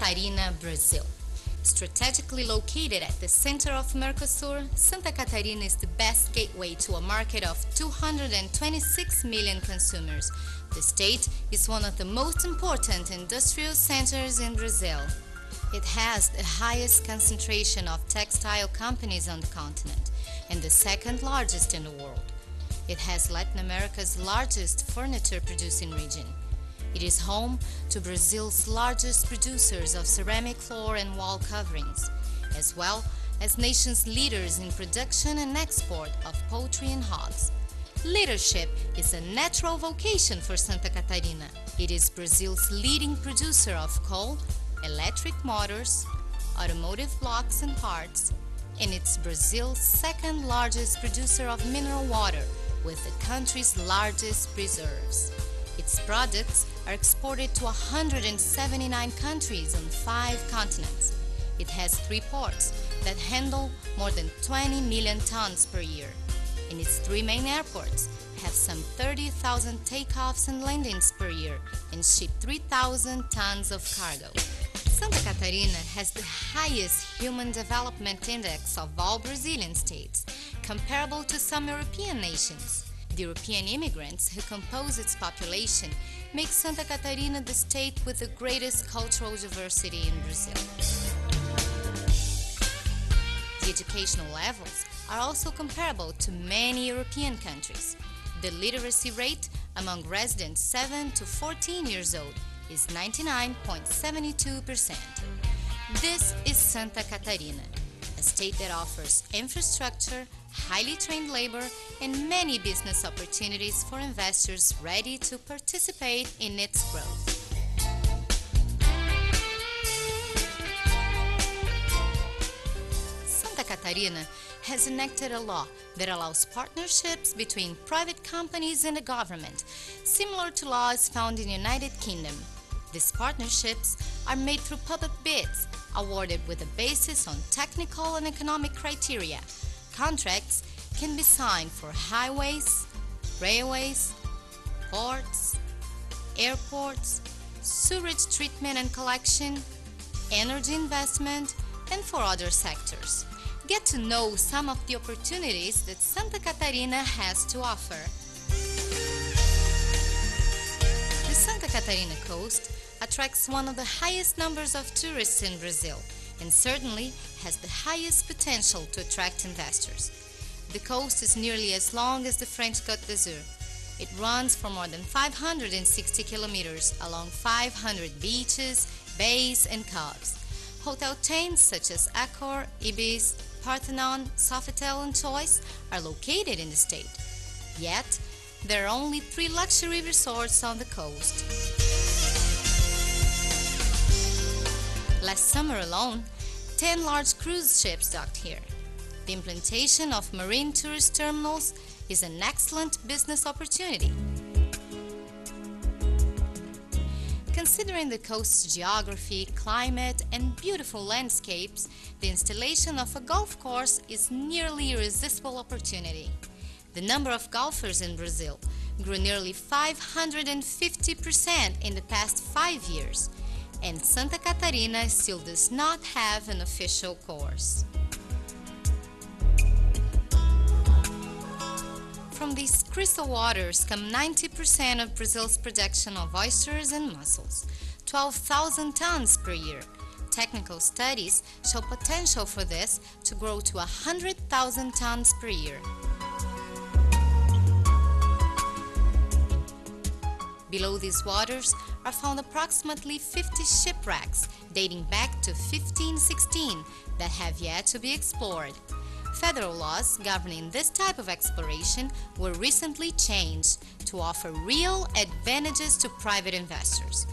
Catarina, Brazil. Strategically located at the center of Mercosur, Santa Catarina is the best gateway to a market of 226 million consumers. The state is one of the most important industrial centers in Brazil. It has the highest concentration of textile companies on the continent and the second largest in the world. It has Latin America's largest furniture producing region. It is home to Brazil's largest producers of ceramic floor and wall coverings, as well as nation's leaders in production and export of poultry and hogs. Leadership is a natural vocation for Santa Catarina. It is Brazil's leading producer of coal, electric motors, automotive blocks and parts, and it's Brazil's second largest producer of mineral water, with the country's largest reserves. Its products are exported to 179 countries on 5 continents. It has 3 ports that handle more than 20 million tons per year, and its 3 main airports have some 30,000 takeoffs and landings per year and ship 3,000 tons of cargo. Santa Catarina has the highest Human Development Index of all Brazilian states, comparable to some European nations. The European immigrants who compose its population make Santa Catarina the state with the greatest cultural diversity in Brazil. The educational levels are also comparable to many European countries. The literacy rate among residents 7 to 14 years old is 99.72%. This is Santa Catarina, a state that offers infrastructure, highly trained labor, and many business opportunities for investors ready to participate in its growth. Santa Catarina has enacted a law that allows partnerships between private companies and the government, similar to laws found in the United Kingdom. These partnerships are made through public bids, awarded with a basis on technical and economic criteria. Contracts can be signed for highways, railways, ports, airports, sewage treatment and collection, energy investment, and for other sectors. Get to know some of the opportunities that Santa Catarina has to offer. The Santa Catarina coast attracts one of the highest numbers of tourists in Brazil and certainly has the highest potential to attract investors. The coast is nearly as long as the French Côte d'Azur. It runs for more than 560 kilometers along 500 beaches, bays, and coves. Hotel chains such as Accor, Ibis, Parthenon, Sofitel, and Choice are located in the state. Yet, there are only 3 luxury resorts on the coast. Last summer alone, 10 large cruise ships docked here. The implementation of marine tourist terminals is an excellent business opportunity. Considering the coast's geography, climate, and beautiful landscapes, the installation of a golf course is nearly a irresistible opportunity. The number of golfers in Brazil grew nearly 550% in the past 5 years, and Santa Catarina still does not have an official course. From these crystal waters come 90% of Brazil's production of oysters and mussels, 12,000 tons per year. Technical studies show potential for this to grow to 100,000 tons per year. Below these waters are found approximately 50 shipwrecks dating back to 1516 that have yet to be explored. Federal laws governing this type of exploration were recently changed to offer real advantages to private investors.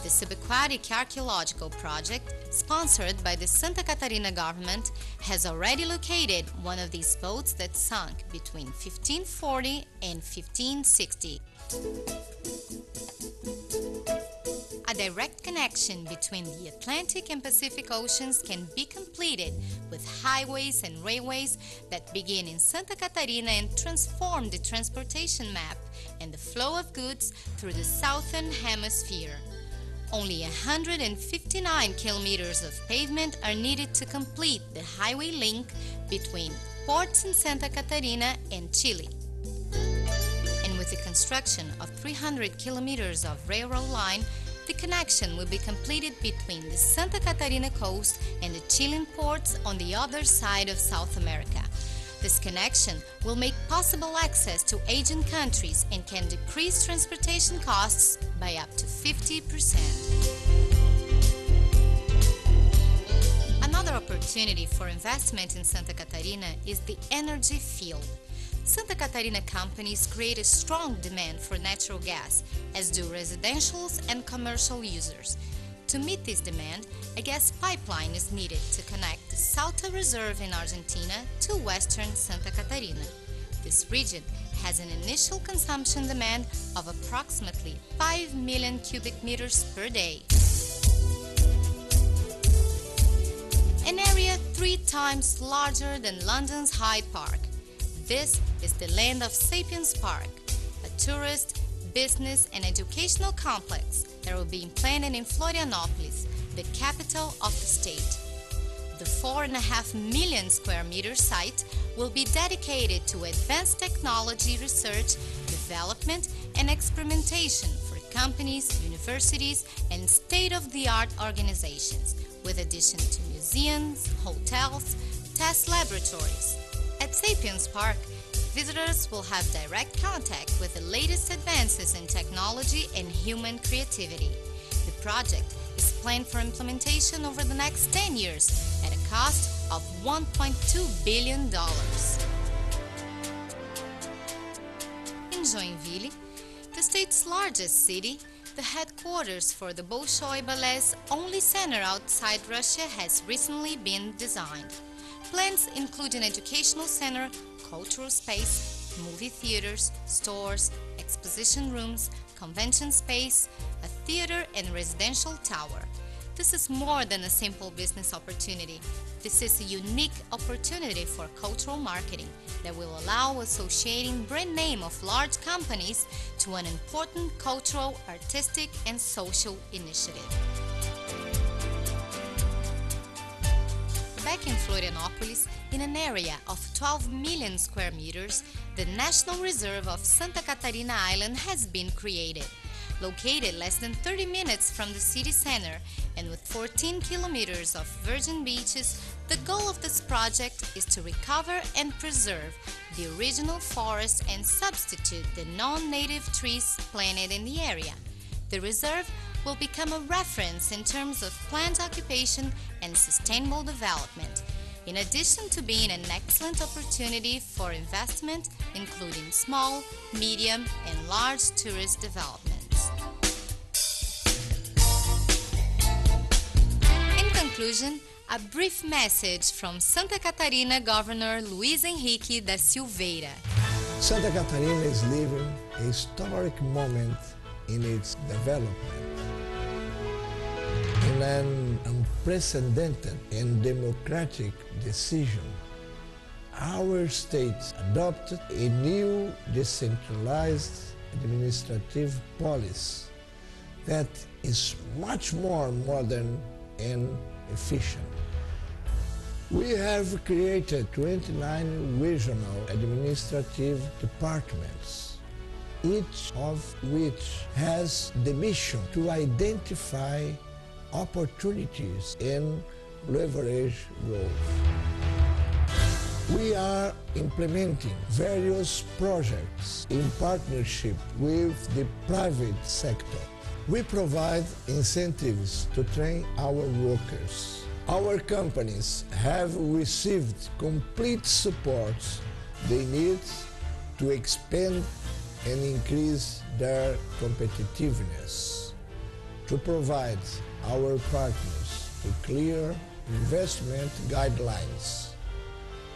The subaquatic archaeological project, sponsored by the Santa Catarina government, has already located one of these boats that sunk between 1540 and 1560. A direct connection between the Atlantic and Pacific Oceans can be completed with highways and railways that begin in Santa Catarina and transform the transportation map and the flow of goods through the Southern Hemisphere. only 159 kilometers of pavement are needed to complete the highway link between ports in Santa Catarina and Chile. And with the construction of 300 kilometers of railroad line, the connection will be completed between the Santa Catarina coast and the Chilean ports on the other side of South America. This connection will make possible access to Asian countries and can decrease transportation costs by up to 50%. Another opportunity for investment in Santa Catarina is the energy field. Santa Catarina companies create a strong demand for natural gas, as do residential and commercial users. To meet this demand, a gas pipeline is needed to connect the Salta Reserve in Argentina to western Santa Catarina. This region has an initial consumption demand of approximately 5 million cubic meters per day. An area 3 times larger than London's Hyde Park. This is the land of Sapiens Park, a tourist, business and educational complex that will be implanted in Florianópolis, the capital of the state. The 4.5 million square meter site will be dedicated to advanced technology research, development and experimentation for companies, universities and state-of-the-art organizations, with addition to museums, hotels, test laboratories. At Sapiens Park, visitors will have direct contact with the latest advances in technology and human creativity. The project is planned for implementation over the next 10 years at a cost of $1.2 billion. In Joinville, the state's largest city, the headquarters for the Bolshoi Ballet's only center outside Russia has recently been designed. Plans include an educational center, cultural space, movie theaters, stores, exposition rooms, convention space, a theater and residential tower. This is more than a simple business opportunity. This is a unique opportunity for cultural marketing that will allow associating brand name of large companies to an important cultural, artistic and social initiative. Back in Florianópolis, in an area of 12 million square meters, the National Reserve of Santa Catarina Island has been created. Located less than 30 minutes from the city center and with 14 kilometers of virgin beaches, the goal of this project is to recover and preserve the original forest and substitute the non-native trees planted in the area. The reserve will become a reference in terms of plant occupation and sustainable development, in addition to being an excellent opportunity for investment, including small, medium, and large tourist developments. In conclusion, a brief message from Santa Catarina Governor Luiz Henrique da Silveira. Santa Catarina is living a historic moment in its development. In an unprecedented and democratic decision, our state adopted a new decentralized administrative policy that is much more modern and efficient. We have created 29 regional administrative departments, each of which has the mission to identify opportunities and leverage growth. We are implementing various projects in partnership with the private sector. We provide incentives to train our workers. Our companies have received complete support they need to expand and increase their competitiveness. To provide our partners with clear investment guidelines.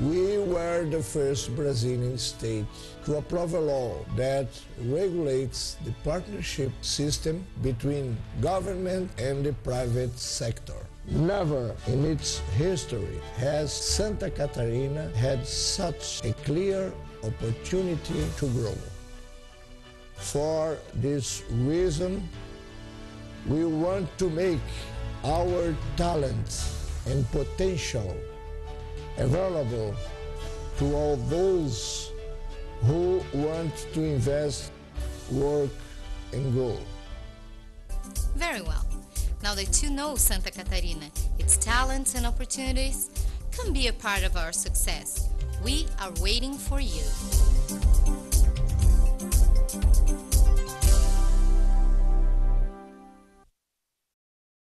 We were the first Brazilian state to approve a law that regulates the partnership system between government and the private sector. Never in its history has Santa Catarina had such a clear opportunity to grow. For this reason, We want to make our talents and potential available to all those who want to invest, work, and grow. Very well. Now that you know Santa Catarina, its talents and opportunities, come be a part of our success. We are waiting for you.